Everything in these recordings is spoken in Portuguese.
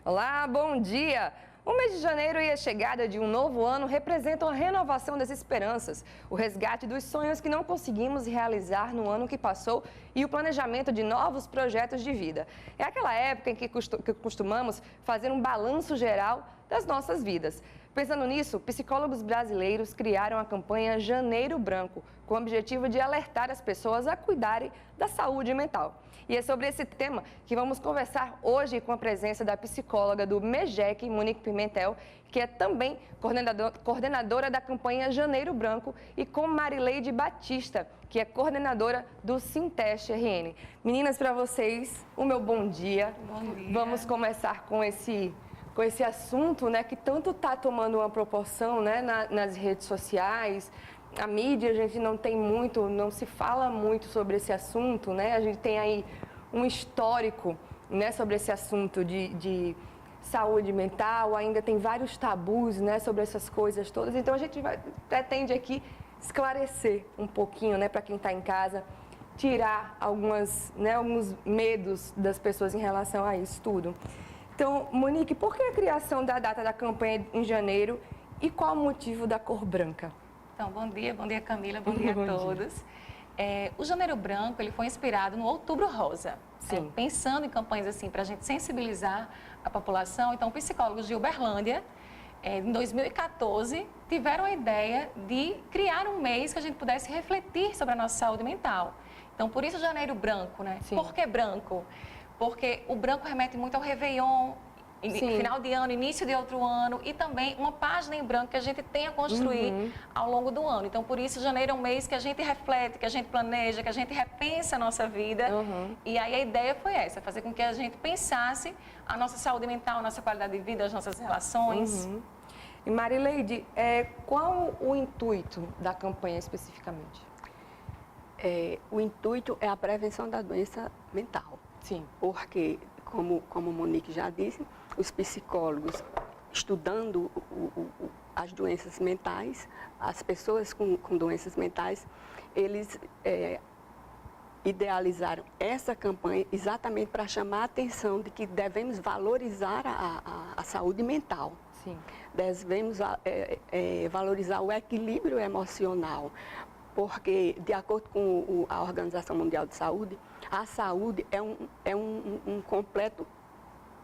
Olá, bom dia! O mês de janeiro e a chegada de um novo ano representam a renovação das esperanças, o resgate dos sonhos que não conseguimos realizar no ano que passou e o planejamento de novos projetos de vida. É aquela época em que costumamos fazer um balanço geral das nossas vidas. Pensando nisso, psicólogos brasileiros criaram a campanha Janeiro Branco, com o objetivo de alertar as pessoas a cuidarem da saúde mental. E é sobre esse tema que vamos conversar hoje com a presença da psicóloga do MEGEC, Monique Pimentel, que é também coordenadora da campanha Janeiro Branco, e com Marileide Batista, que é coordenadora do Sinteste RN. Meninas, para vocês, o meu bom dia. Bom dia. Vamos começar com esse assunto, né, que tanto está tomando uma proporção, né, nas redes sociais. A mídia, a gente não se fala muito sobre esse assunto, né? A gente tem aí um histórico, né, sobre esse assunto de saúde mental, ainda tem vários tabus, né, sobre essas coisas todas. Então a gente pretende aqui esclarecer um pouquinho, né, para quem está em casa, tirar alguns medos das pessoas em relação a isso tudo. Então, Monique, por que a criação da data da campanha em janeiro e qual o motivo da cor branca? Então, bom dia Camila, bom dia a todos. O Janeiro Branco ele foi inspirado no Outubro Rosa. Sim. Pensando em campanhas assim para a gente sensibilizar a população, então psicólogos de Uberlândia, em 2014, tiveram a ideia de criar um mês que a gente pudesse refletir sobre a nossa saúde mental. Então, por isso Janeiro Branco, né? Sim. Por que branco? Porque o branco remete muito ao Réveillon, final de ano, início de outro ano, e também uma página em branco que a gente tem a construir ao longo do ano. Então, por isso, janeiro é um mês que a gente reflete, que a gente planeja, que a gente repensa a nossa vida. E aí a ideia foi essa, fazer com que a gente pensasse a nossa saúde mental, a nossa qualidade de vida, as nossas relações. E Marileide, qual o intuito da campanha especificamente? O intuito é a prevenção da doença mental. Sim. Porque, como Monique já disse, os psicólogos estudando as doenças mentais, as pessoas com doenças mentais, eles idealizaram essa campanha exatamente para chamar a atenção de que devemos valorizar a saúde mental. Sim. Devemos valorizar o equilíbrio emocional, porque, de acordo com a Organização Mundial de Saúde, a saúde é um completo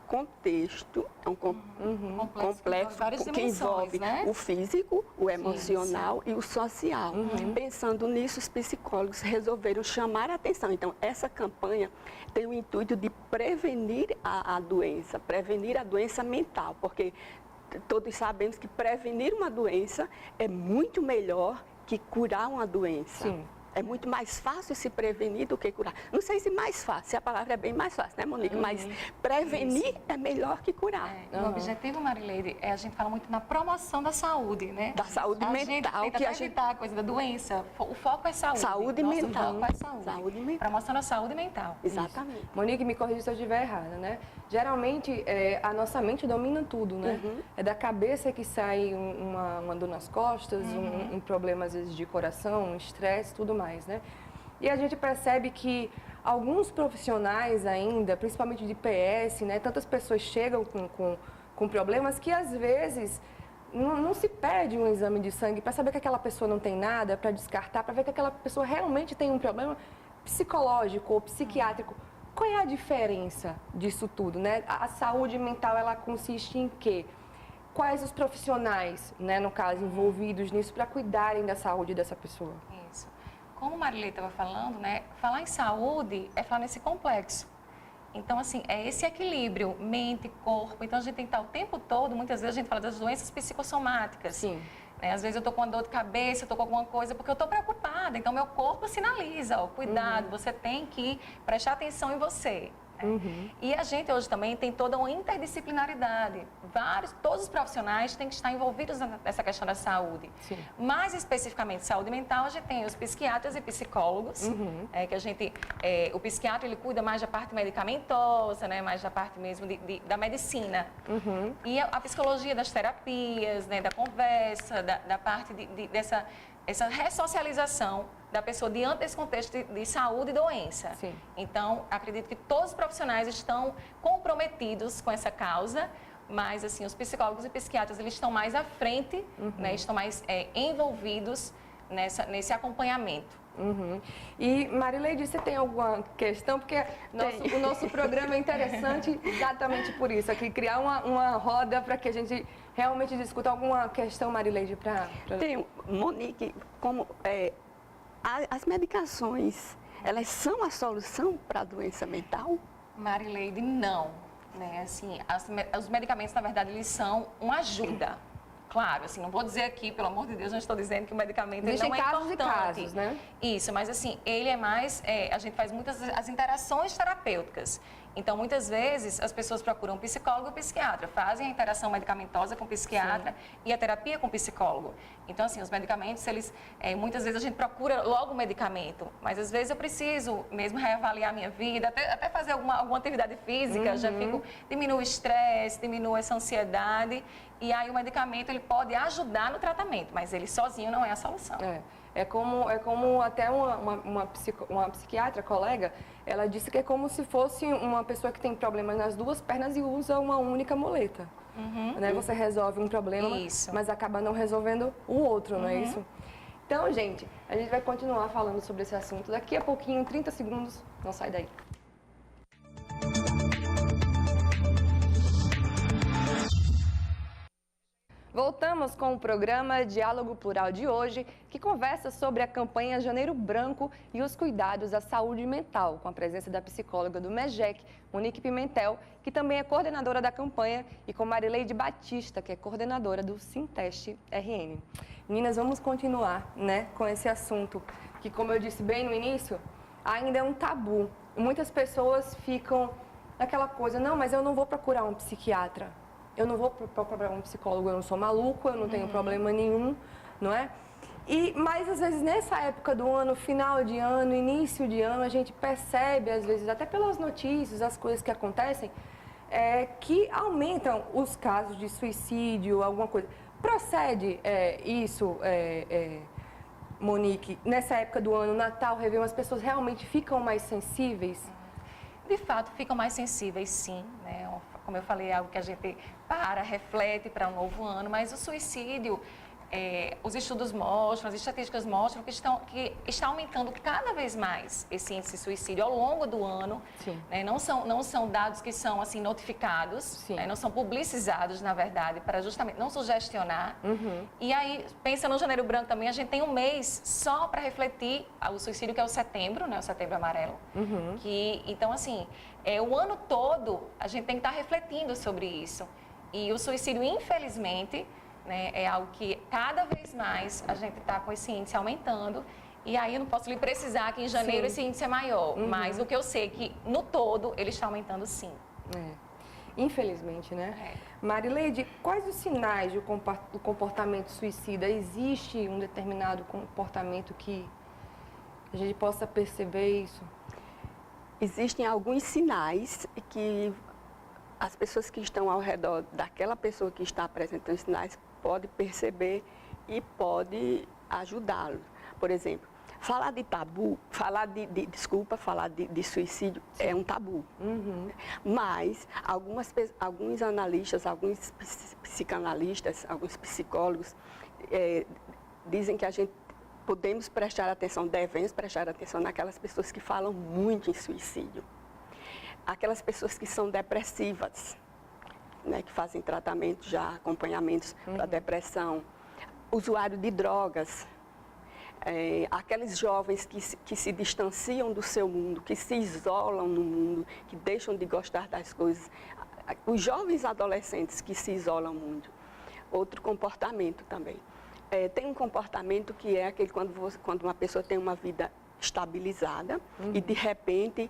contexto, complexo que envolve, né, o físico, o emocional e o social. Pensando nisso, os psicólogos resolveram chamar a atenção. Então, essa campanha tem o intuito de prevenir a doença mental, porque todos sabemos que prevenir uma doença é muito melhor que curar uma doença. Sim. É muito mais fácil se prevenir do que curar. Não sei se mais fácil, se a palavra é bem mais fácil, né, Monique? Mas prevenir é melhor que curar. O objetivo, Marileide, a gente fala muito na promoção da saúde, né? Da saúde mental. Gente tenta evitar a coisa da doença. O foco é saúde. Saúde mental. O foco é saúde. Saúde mental. Promoção da saúde mental. Exatamente. Isso. Monique, me corrija se eu estiver errada, né? Geralmente, a nossa mente domina tudo, né? É da cabeça que sai uma dor nas costas, um problema, às vezes, de coração, um estresse, tudo mais, né? E a gente percebe que alguns profissionais ainda, principalmente de PS, né? Tantas pessoas chegam com problemas que, às vezes, não se pede um exame de sangue para saber que aquela pessoa não tem nada, para descartar, para ver que aquela pessoa realmente tem um problema psicológico ou psiquiátrico. Qual é a diferença disso tudo, né? A saúde mental, ela consiste em quê? Quais os profissionais, né, no caso, envolvidos nisso para cuidarem da saúde dessa pessoa? Isso. Como a Marilei estava falando, né, falar em saúde é falar nesse complexo. Então, assim, é esse equilíbrio mente, corpo. Então, a gente tem que estar o tempo todo, muitas vezes a gente fala das doenças psicossomáticas. Sim. Às vezes eu estou com uma dor de cabeça, estou com alguma coisa, porque eu estou preocupada. Então, meu corpo sinaliza, ó, cuidado, você tem que prestar atenção em você. E a gente hoje também tem toda uma interdisciplinaridade. Todos os profissionais têm que estar envolvidos nessa questão da saúde. Sim. Mais especificamente, saúde mental, a gente tem os psiquiatras e psicólogos, que a gente, o psiquiatra ele cuida mais da parte medicamentosa, né, mais da parte mesmo da medicina. E a psicologia das terapias, né, da conversa, da parte dessa ressocialização da pessoa diante desse contexto de saúde e doença. Sim. Então, acredito que todos os profissionais estão comprometidos com essa causa, mas assim, os psicólogos e psiquiatras, eles estão mais à frente, né, estão mais envolvidos nesse acompanhamento. E, Marileide, você tem alguma questão? Porque o nosso programa é interessante exatamente por isso, aqui criar uma roda para que a gente realmente discuta alguma questão, Marileide, para... Tem, Monique, como as medicações, elas são a solução para a doença mental? Marileide, não. Né? Assim, os medicamentos, na verdade, eles são uma ajuda. Claro, assim, não vou dizer aqui, pelo amor de Deus, não estou dizendo que o medicamento ele não é casos importante. E casos, né? Isso, mas assim, ele é mais, a gente faz muitas as interações terapêuticas. Então, muitas vezes, as pessoas procuram um psicólogo ou psiquiatra, fazem a interação medicamentosa com o psiquiatra e a terapia com o psicólogo. Então, assim, os medicamentos, eles, muitas vezes a gente procura logo o medicamento, mas às vezes eu preciso mesmo reavaliar a minha vida, até fazer alguma atividade física, já diminui o estresse, diminui essa ansiedade, e aí o medicamento, ele pode ajudar no tratamento, mas ele sozinho não é a solução. É como até uma psiquiatra, colega, ela disse que é como se fosse uma pessoa que tem problemas nas duas pernas e usa uma única muleta. Né? Você resolve um problema, mas acaba não resolvendo o outro, não é isso? Então, gente, a gente vai continuar falando sobre esse assunto daqui a pouquinho, 30 segundos, não sai daí. Voltamos com o programa Diálogo Plural de hoje, que conversa sobre a campanha Janeiro Branco e os cuidados à saúde mental, com a presença da psicóloga do MEGEC, Monique Pimentel, que também é coordenadora da campanha, e com Marileide Batista, que é coordenadora do Sinteste RN. Meninas, vamos continuar, né, com esse assunto, que, como eu disse bem no início, ainda é um tabu. Muitas pessoas ficam naquela coisa, não, mas eu não vou procurar um psiquiatra. Eu não vou procurar um psicólogo, eu não sou maluco, eu não tenho problema nenhum, não é? Mas, às vezes, nessa época do ano, final de ano, início de ano, a gente percebe, às vezes, até pelas notícias, as coisas que acontecem, que aumentam os casos de suicídio, alguma coisa. Procede isso, Monique, nessa época do ano, Natal, Réveillon, as pessoas realmente ficam mais sensíveis? De fato, ficam mais sensíveis, sim, né? Como eu falei, é algo que a gente reflete para um novo ano, mas o suicídio, os estudos mostram, as estatísticas mostram que está aumentando cada vez mais esse índice de suicídio ao longo do ano. Né? Não são dados que são assim notificados, né? Não são publicizados, na verdade, para justamente não sugestionar. E aí, pensa no Janeiro Branco também, a gente tem um mês só para refletir o suicídio, que é o setembro, né? O Setembro Amarelo. Então, assim, o ano todo a gente tem que estar refletindo sobre isso. E o suicídio, infelizmente, né, é algo que cada vez mais a gente está com esse índice aumentando. E aí eu não posso lhe precisar que em janeiro esse índice é maior, mas o que eu sei é que no todo ele está aumentando, sim. Infelizmente, né? Marileide, quais os sinais do comportamento suicida? Existe um determinado comportamento que a gente possa perceber isso? Existem alguns sinais que as pessoas que estão ao redor daquela pessoa que está apresentando sinais podem perceber e pode ajudá-lo. Por exemplo, falar de tabu, falar de suicídio é um tabu. Mas alguns analistas, alguns psicanalistas, alguns psicólogos dizem que a gente podemos prestar atenção, devemos prestar atenção naquelas pessoas que falam muito em suicídio. Aquelas pessoas que são depressivas, né, que fazem tratamento já, acompanhamentos para depressão, usuário de drogas, aqueles jovens que se distanciam do seu mundo, que se isolam no mundo, que deixam de gostar das coisas, os jovens adolescentes que se isolam muito. Outro comportamento também. Tem um comportamento que é aquele quando uma pessoa tem uma vida estabilizada e de repente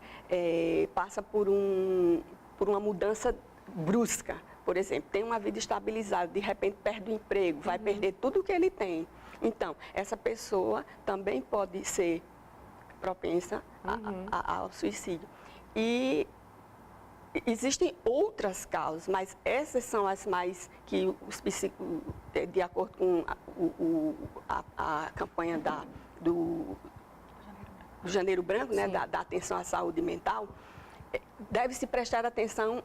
passa por uma mudança brusca. Por exemplo, tem uma vida estabilizada, de repente perde o emprego, vai perder tudo o que ele tem. Então, essa pessoa também pode ser propensa ao suicídio. E existem outras causas, mas essas são as mais que de acordo com a campanha do Janeiro Branco, né, da atenção à saúde mental, deve-se prestar atenção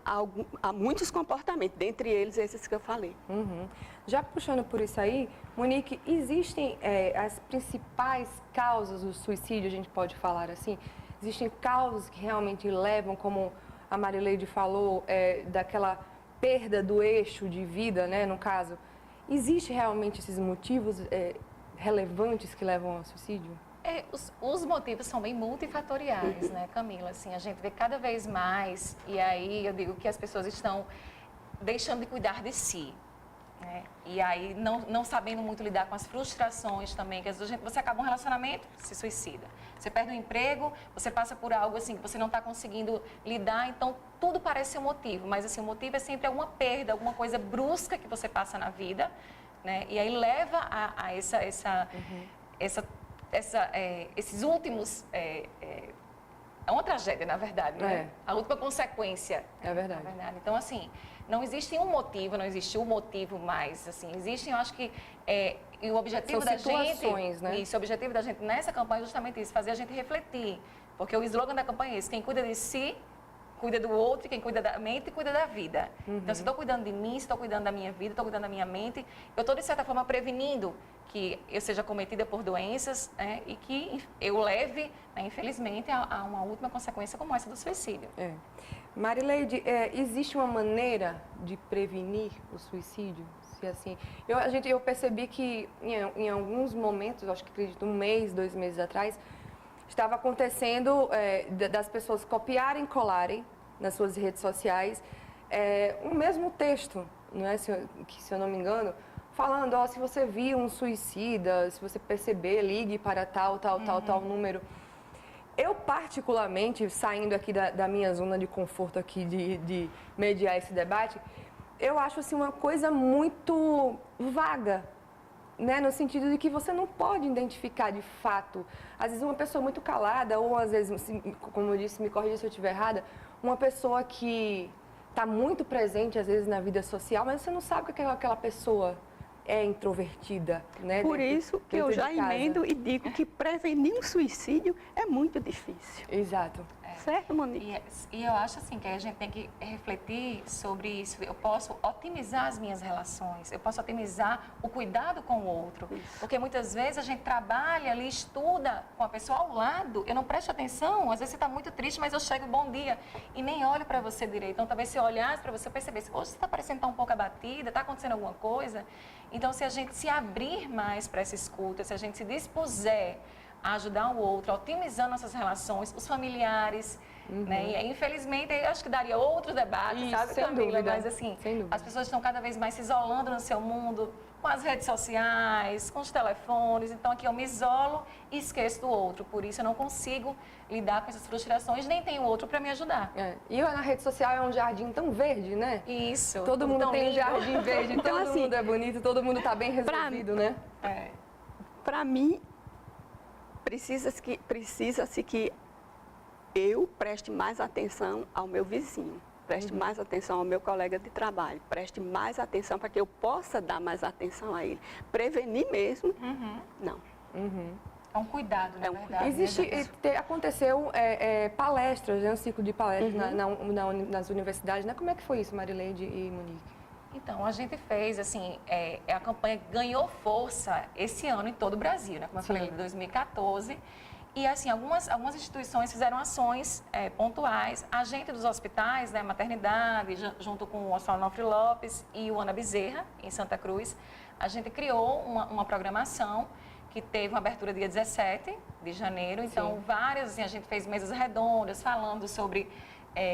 a muitos comportamentos, dentre eles esses que eu falei. Uhum. Já puxando por isso aí, Monique, existem as principais causas do suicídio, a gente pode falar assim? Existem causas que realmente levam, como a Marileide falou, daquela perda do eixo de vida, né, no caso. Existem realmente esses motivos relevantes que levam ao suicídio? Os motivos são bem multifatoriais, né, Camila? Assim, a gente vê cada vez mais, e aí eu digo que as pessoas estão deixando de cuidar de si, né? E aí não sabendo muito lidar com as frustrações também, que às vezes você acaba um relacionamento, se suicida. Você perde um emprego, você passa por algo assim que você não está conseguindo lidar, então tudo parece ser um motivo, mas assim, o motivo é sempre alguma perda, alguma coisa brusca que você passa na vida, né? E aí leva a esses últimos... é uma tragédia, na verdade, né? A última consequência. É verdade. Na verdade. Então, assim, não existe um motivo, não existe um motivo mais, assim, existem, eu acho que, e o objetivo da gente, né? Isso, o objetivo da gente nessa campanha é justamente isso, fazer a gente refletir, porque o slogan da campanha é esse: quem cuida de si, cuida do outro, quem cuida da mente, cuida da vida. Então, se estou cuidando de mim, se estou cuidando da minha vida, estou cuidando da minha mente, eu estou, de certa forma, prevenindo que eu seja cometida por doenças, e que eu leve, né, infelizmente, a uma última consequência como essa do suicídio. Marileide, existe uma maneira de prevenir o suicídio? Se assim, eu percebi que em alguns momentos, acho que acredito 1 mês, 2 meses atrás, estava acontecendo das pessoas copiarem e colarem nas suas redes sociais o mesmo texto, não é, se eu não me engano, falando, se você viu um suicida, se você perceber, ligue para tal número. Eu, particularmente, saindo aqui da minha zona de conforto aqui de mediar esse debate, eu acho assim uma coisa muito vaga, né? No sentido de que você não pode identificar de fato. Às vezes uma pessoa muito calada, ou às vezes, como eu disse, me corrija se eu estiver errada, uma pessoa que está muito presente, às vezes, na vida social, mas você não sabe que aquela pessoa é introvertida, né? Por isso que eu já emendo e digo que prevenir um suicídio é muito difícil. Exato. Certo, Monique? E eu acho assim que a gente tem que refletir sobre isso. Eu posso otimizar as minhas relações, eu posso otimizar o cuidado com o outro. Isso. Porque muitas vezes a gente trabalha ali, estuda com a pessoa ao lado, eu não presto atenção, às vezes você está muito triste, mas eu chego, bom dia, e nem olho para você direito. Então, talvez se eu olhasse para você, eu percebesse, hoje você está parecendo estar um pouco abatida, está acontecendo alguma coisa. Então, se a gente se abrir mais para essa escuta, se a gente se dispuser a ajudar o outro, a otimizar nossas relações, os familiares, né? E aí, infelizmente, eu acho que daria outros debates, sabe, Camila? Mas assim, as pessoas estão cada vez mais se isolando no seu mundo, com as redes sociais, com os telefones. Então, aqui eu me isolo e esqueço do outro. Por isso, eu não consigo lidar com essas frustrações, nem tenho outro para me ajudar. E na rede social é um jardim tão verde, né? Isso. Todo mundo tem um jardim verde, então, todo mundo é bonito, todo mundo está bem resolvido, né? Para mim, precisa-se que eu preste mais atenção ao meu vizinho, preste mais atenção ao meu colega de trabalho, preste mais atenção para que eu possa dar mais atenção a ele. Prevenir mesmo, não. É um cuidado, na verdade. Aconteceu palestras, um ciclo de palestras nas universidades, né? Como é que foi isso, Marileide e Monique? Então, a gente fez, assim, a campanha ganhou força esse ano em todo o Brasil, né? Como eu falei, em 2014. E, assim, algumas instituições fizeram ações pontuais. A gente dos hospitais, né, maternidade, junto com o Hospital Onofre Lopes e o Ana Bezerra, em Santa Cruz, a gente criou uma programação que teve uma abertura dia 17 de janeiro. Então, várias, assim, a gente fez mesas redondas falando sobre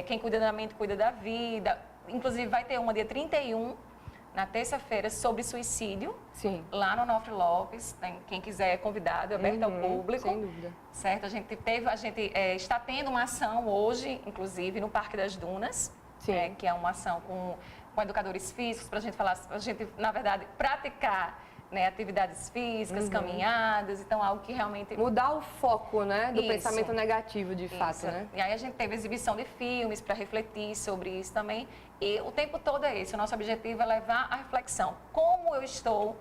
quem cuida da mente, cuida da vida. Inclusive, vai ter uma dia 31, na terça-feira, sobre suicídio. Lá no Onofre Lopes. Quem quiser é convidado, é aberto ao público. Sem dúvida. Certo? A gente está tendo uma ação hoje, inclusive, no Parque das Dunas, que é uma ação com educadores físicos, para a gente, na verdade, praticar, né, atividades físicas, caminhadas, então algo que realmente... Mudar o foco, né, do pensamento negativo, de fato, né? E aí a gente teve exibição de filmes para refletir sobre isso também. E o tempo todo é esse, o nosso objetivo é levar a reflexão. Como eu estou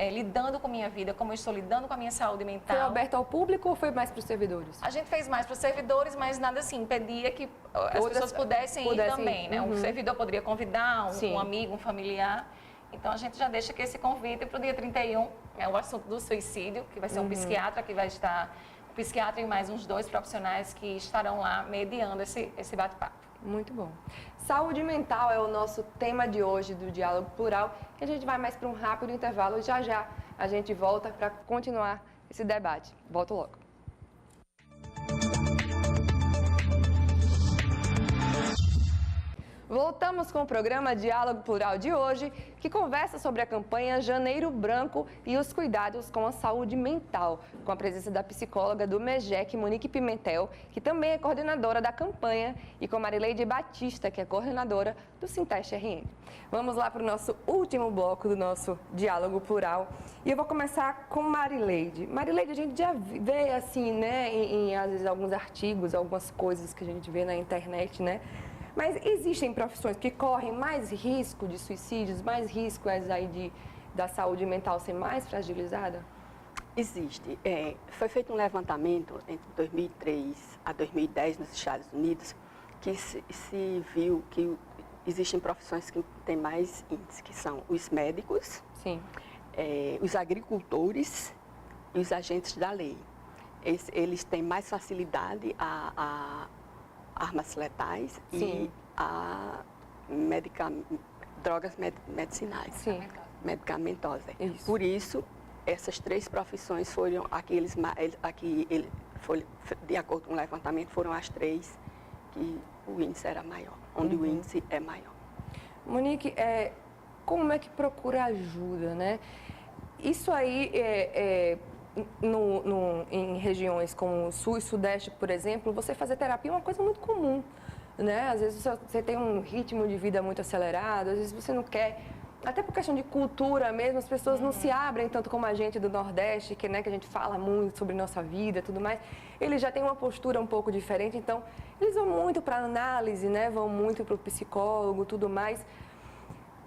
lidando com a minha vida, como eu estou lidando com a minha saúde mental. Foi aberto ao público ou foi mais para os servidores? A gente fez mais para os servidores, mas nada assim, impedia que as pessoas pudessem ir também, né? Um servidor poderia convidar um amigo, um familiar. Então, a gente já deixa aqui esse convite para o dia 31, é o assunto do suicídio, que vai ser um psiquiatra que vai estar, psiquiatra e mais uns 2 profissionais que estarão lá mediando esse bate-papo. Muito bom. Saúde mental é o nosso tema de hoje do Diálogo Plural, que a gente vai mais para um rápido intervalo e já já a gente volta para continuar esse debate. Volto logo. Voltamos com o programa Diálogo Plural de hoje, que conversa sobre a campanha Janeiro Branco e os cuidados com a saúde mental, com a presença da psicóloga do MEGEC, Monique Pimentel, que também é coordenadora da campanha, e com Marileide Batista, que é coordenadora do Sinteste RN. Vamos lá para o nosso último bloco do nosso Diálogo Plural. E eu vou começar com Marileide. Marileide, a gente já vê assim, né, às vezes alguns artigos, algumas coisas que a gente vê na internet, né? Mas existem profissões que correm mais risco de suicídios, mais risco aí da saúde mental ser mais fragilizada? Existe. Foi feito um levantamento entre 2003 a 2010 nos Estados Unidos, que se viu que existem profissões que têm mais índice, que são os médicos, os agricultores e os agentes da lei. Eles têm mais facilidade a armas letais e a drogas medicinais, medicamentosas. Isso. Por isso, essas 3 profissões foram de acordo com o levantamento, foram as 3 que o índice era maior, onde o índice é maior. Monique, como é que procura ajuda, né? Isso aí em regiões como o Sul e Sudeste, por exemplo, você fazer terapia é uma coisa muito comum, né? Às vezes você tem um ritmo de vida muito acelerado, às vezes você não quer, até por questão de cultura mesmo, as pessoas não se abrem tanto como a gente do Nordeste, que a gente fala muito sobre nossa vida e tudo mais. Eles já têm uma postura um pouco diferente, então eles vão muito para análise, né? Vão muito para o psicólogo, tudo mais.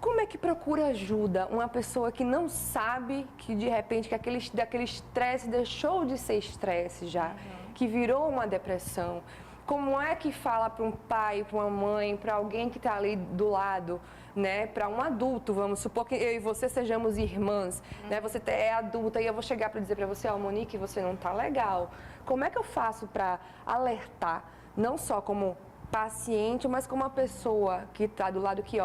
Como é que procura ajuda uma pessoa que não sabe que, de repente, daquele estresse deixou de ser estresse já, que virou uma depressão? Como é que fala para um pai, para uma mãe, para alguém que está ali do lado, né? Para um adulto, vamos supor que eu e você sejamos irmãs, né? Você é adulta e eu vou chegar para dizer para você, Monique, você não está legal. Como é que eu faço para alertar, não só como paciente, mas como uma pessoa que está do lado que,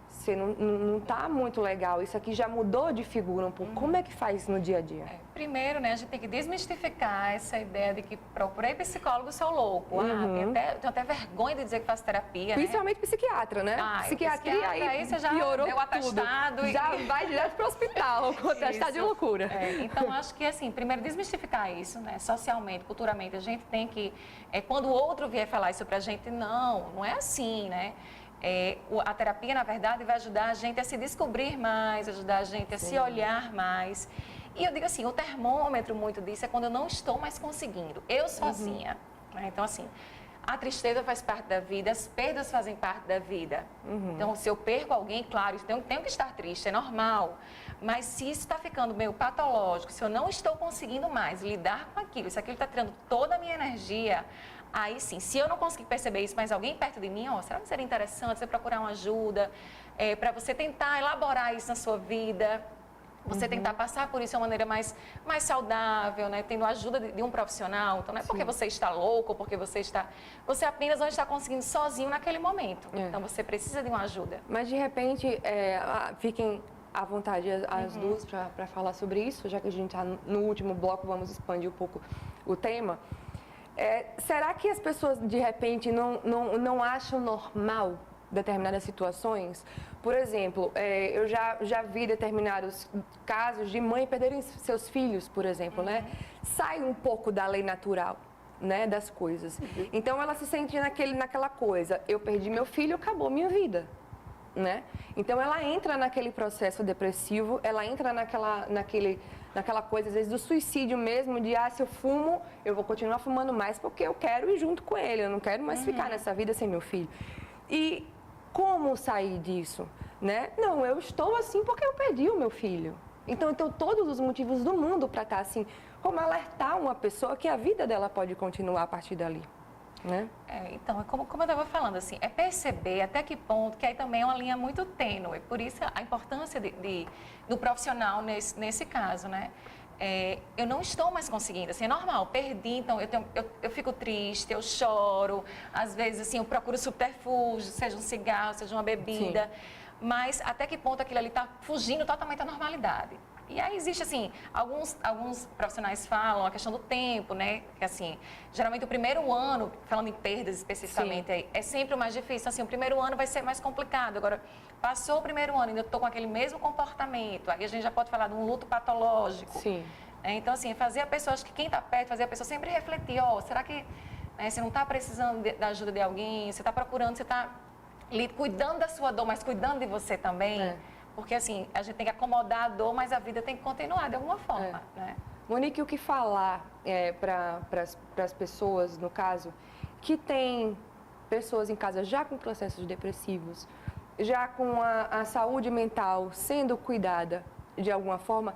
você não está muito legal, isso aqui já mudou de figura um pouco. Como é que faz no dia a dia? Primeiro, né, a gente tem que desmistificar essa ideia de que procurei psicólogo, sou louco. Tenho até vergonha de dizer que faço terapia, principalmente psiquiatra, né? Psiquiatria aí você já piorou deu atestado. Tudo. Já vai direto para o hospital, com atestado de loucura. Então, acho que, assim, primeiro desmistificar isso, né? Socialmente, culturalmente, a gente tem que, quando o outro vier falar isso pra gente, não é assim, né? A terapia, na verdade, vai ajudar a gente a se descobrir mais, ajudar a gente a se olhar mais. E eu digo assim, o termômetro muito disso é quando eu não estou mais conseguindo, eu sozinha. Então, assim, a tristeza faz parte da vida, as perdas fazem parte da vida. Então, se eu perco alguém, claro, eu tenho que estar triste, é normal. Mas se isso está ficando meio patológico, se eu não estou conseguindo mais lidar com aquilo, se aquilo está tirando toda a minha energia, aí sim, se eu não conseguir perceber isso, mas alguém perto de mim, será que seria interessante você procurar uma ajuda para você tentar elaborar isso na sua vida, você tentar passar por isso de uma maneira mais saudável, né? Tendo a ajuda de um profissional. Então, não é porque você está louco, porque você apenas não está conseguindo sozinho naquele momento. Então, você precisa de uma ajuda. Mas, de repente, fiquem à vontade as duas para falar sobre isso, já que a gente está no último bloco, vamos expandir um pouco o tema. Será que as pessoas, de repente, não acham normal determinadas situações? Por exemplo, eu já vi determinados casos de mãe perderem seus filhos, por exemplo, né? Sai um pouco da lei natural, né, das coisas. Então, ela se sente naquela coisa, eu perdi meu filho, acabou minha vida, né? Então, ela entra naquele processo depressivo, ela entra naquela coisa, às vezes, do suicídio mesmo, de, se eu fumo, eu vou continuar fumando mais porque eu quero ir junto com ele, eu não quero mais ficar nessa vida sem meu filho. E como sair disso, né? Não, eu estou assim porque eu perdi o meu filho, Então, todos os motivos do mundo para estar assim, como alertar uma pessoa que a vida dela pode continuar a partir dali, né? Então, como eu estava falando, assim, é perceber até que ponto, que aí também é uma linha muito tênue, por isso a importância do profissional nesse caso, né? Eu não estou mais conseguindo, assim, é normal, perdi, então eu fico triste, eu choro, às vezes, assim, eu procuro subterfúgio, seja um cigarro, seja uma bebida, mas até que ponto aquilo ali está fugindo totalmente da normalidade. E aí existe, assim, alguns profissionais falam a questão do tempo, né? Que, assim, geralmente o primeiro ano, falando em perdas especificamente, aí, é sempre o mais difícil. Assim, o primeiro ano vai ser mais complicado. Agora, passou o primeiro ano, ainda estou com aquele mesmo comportamento, aí a gente já pode falar de um luto patológico. Sim. Então, assim, fazer a pessoa, acho que quem está perto, fazer a pessoa sempre refletir, será que você não está precisando da ajuda de alguém? Você está procurando, você está cuidando da sua dor, mas cuidando de você também? Porque, assim, a gente tem que acomodar a dor, mas a vida tem que continuar de alguma forma, né? Monique, o que falar para as pessoas, no caso, que tem pessoas em casa já com processos depressivos, já com a saúde mental sendo cuidada de alguma forma,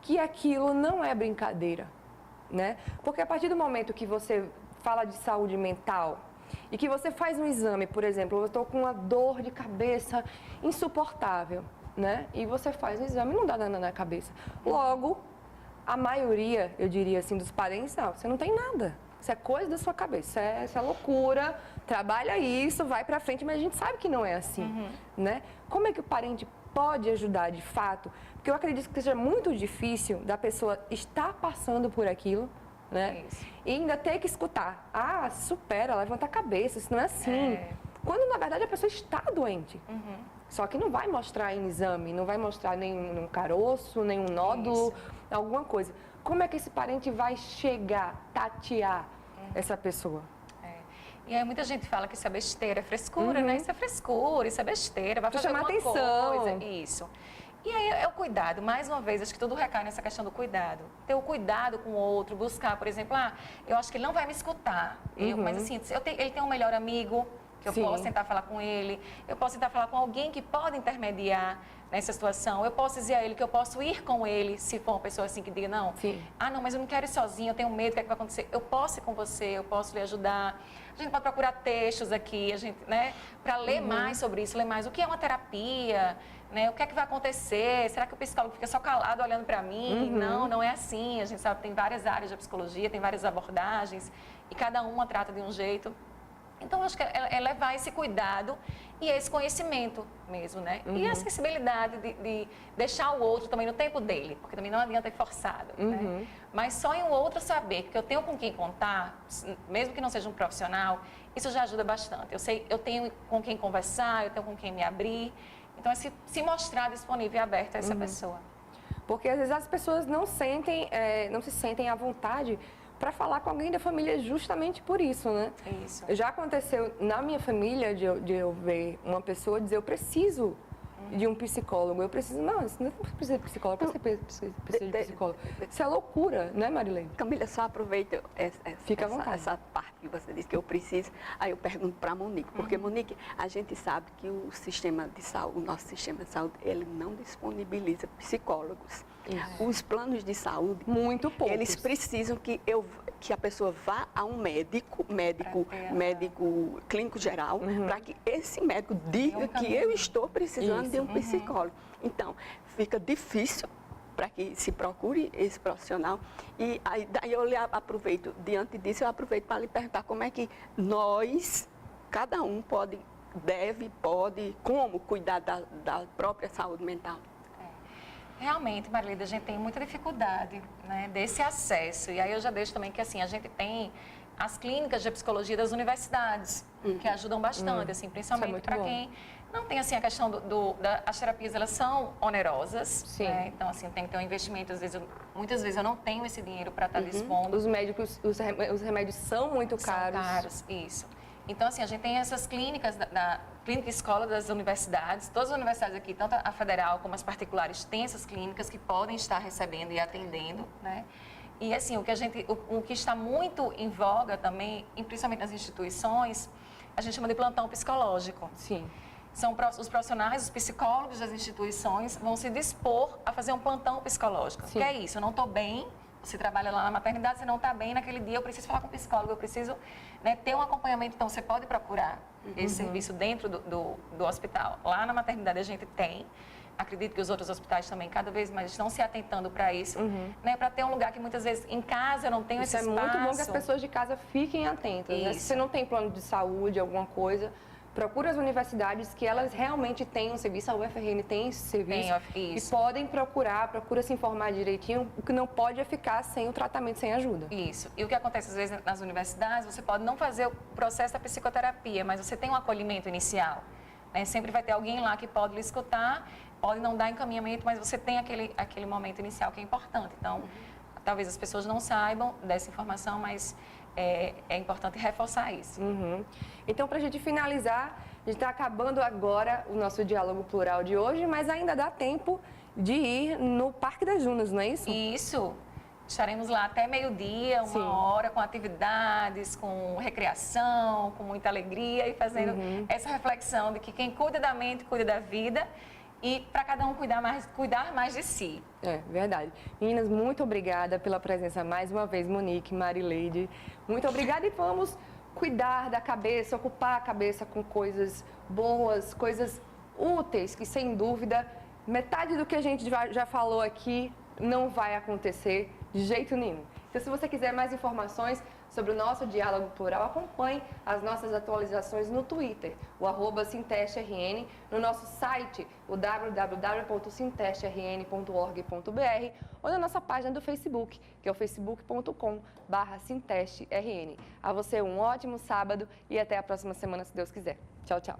que aquilo não é brincadeira, né? Porque a partir do momento que você fala de saúde mental e que você faz um exame, por exemplo, eu estou com uma dor de cabeça insuportável, né? E você faz um exame e não dá nada na cabeça. Logo, a maioria, eu diria assim, dos parentes, não, você não tem nada. Isso é coisa da sua cabeça, isso é loucura, trabalha isso, vai pra frente, mas a gente sabe que não é assim, né? Como é que o parente pode ajudar de fato? Porque eu acredito que seja muito difícil da pessoa estar passando por aquilo, né? E ainda ter que escutar, supera, levanta a cabeça, isso não é assim. Quando, na verdade, a pessoa está doente. Só que não vai mostrar em exame, não vai mostrar nenhum caroço, nenhum nódulo, alguma coisa. Como é que esse parente vai chegar, tatear essa pessoa? E aí muita gente fala que isso é besteira, é frescura, né? Isso é frescura, isso é besteira, vai fazer chamar alguma atenção. coisa. Isso. E aí é o cuidado, mais uma vez, acho que tudo recai nessa questão do cuidado. Ter o cuidado com o outro, buscar, por exemplo, eu acho que ele não vai me escutar, mas assim, ele tem um melhor amigo, que eu posso tentar falar com ele, eu posso tentar falar com alguém que pode intermediar nessa situação, eu posso dizer a ele que eu posso ir com ele, se for uma pessoa assim que diga, não, não, mas eu não quero ir sozinho, eu tenho medo, o que é que vai acontecer? Eu posso ir com você, eu posso lhe ajudar. A gente pode procurar textos aqui, né, para ler mais sobre isso, ler mais o que é uma terapia, né, o que é que vai acontecer, será que o psicólogo fica só calado olhando para mim? Não, não é assim, a gente sabe que tem várias áreas da psicologia, tem várias abordagens, e cada uma trata de um jeito. Então, acho que é levar esse cuidado e esse conhecimento mesmo, né? E a sensibilidade de deixar o outro também no tempo dele, porque também não adianta ir forçado, né? Mas só em o outro saber que eu tenho com quem contar, mesmo que não seja um profissional, isso já ajuda bastante. Eu tenho com quem conversar, eu tenho com quem me abrir. Então, é se mostrar disponível e aberto a essa pessoa. Porque, às vezes, as pessoas não se sentem à vontade para falar com alguém da família justamente por isso, né? Isso. Já aconteceu na minha família de eu ver uma pessoa dizer, eu preciso de um psicólogo, eu preciso... Não, você não precisa de psicólogo, você precisa de psicólogo. Isso é loucura, né, Marilene? Camila, só aproveita essa parte que você disse que eu preciso, aí eu pergunto para a Monique, porque, Monique, a gente sabe que o sistema de saúde, o nosso sistema de saúde, ele não disponibiliza psicólogos. Os planos de saúde, muito poucos, eles precisam que a pessoa vá a um médico clínico geral, para que esse médico diga que eu estou precisando de um psicólogo. Então, fica difícil para que se procure esse profissional. E aí, daí eu aproveito, diante disso, eu aproveito para lhe perguntar como é que nós, cada um pode, como cuidar da própria saúde mental. Realmente, Marilida, a gente tem muita dificuldade, né, desse acesso. E aí eu já deixo também que, assim, a gente tem as clínicas de psicologia das universidades, que ajudam bastante, assim, principalmente para quem não tem, assim, a questão as terapias, elas são onerosas, né? Então, assim, tem que ter um investimento, muitas vezes eu não tenho esse dinheiro para estar dispondo. Os médicos, os remédios são muito caros. São caros, isso. Então, assim, a gente tem essas clínicas, da clínica escola das universidades, todas as universidades aqui, tanto a federal como as particulares, têm essas clínicas que podem estar recebendo e atendendo, né? E, assim, o que está muito em voga também, principalmente nas instituições, a gente chama de plantão psicológico. são os profissionais, os psicólogos das instituições vão se dispor a fazer um plantão psicológico. Sim. Que é isso, eu não estou bem, você trabalha lá na maternidade, você não está bem naquele dia, eu preciso falar com o psicólogo, eu preciso, né, ter um acompanhamento. Então, você pode procurar esse serviço dentro do hospital. Lá na maternidade a gente tem. Acredito que os outros hospitais também cada vez mais estão se atentando para isso, né, para ter um lugar que muitas vezes em casa eu não tenho esse espaço. É muito bom que as pessoas de casa fiquem atentas. Né? Se você não tem plano de saúde, alguma coisa, procura as universidades que elas realmente têm um serviço. A UFRN tem esse serviço e podem procura se informar direitinho. O que não pode é ficar sem o tratamento, sem ajuda. Isso. E o que acontece às vezes nas universidades, você pode não fazer o processo da psicoterapia, mas você tem um acolhimento inicial. Né? Sempre vai ter alguém lá que pode lhe escutar, pode não dar encaminhamento, mas você tem aquele momento inicial que é importante. Então, talvez as pessoas não saibam dessa informação, mas é importante reforçar isso. Então, para a gente finalizar, a gente está acabando agora o nosso diálogo plural de hoje, mas ainda dá tempo de ir no Parque das Dunas, não é isso? Isso. Estaremos lá até meio-dia, uma hora, com atividades, com recreação, com muita alegria e fazendo essa reflexão de que quem cuida da mente, cuida da vida. E para cada um cuidar mais de si. É, verdade. Meninas, muito obrigada pela presença mais uma vez, Monique, Marileide. Muito obrigada e vamos cuidar da cabeça, ocupar a cabeça com coisas boas, coisas úteis, que sem dúvida, metade do que a gente já falou aqui não vai acontecer de jeito nenhum. Então, se você quiser mais informações sobre o nosso diálogo plural, acompanhe as nossas atualizações no Twitter, o @SintesteRN, no nosso site, o www.sintesterrn.org.br ou na nossa página do Facebook, que é o facebook.com/SintesteRN. A você um ótimo sábado e até a próxima semana, se Deus quiser. Tchau, tchau.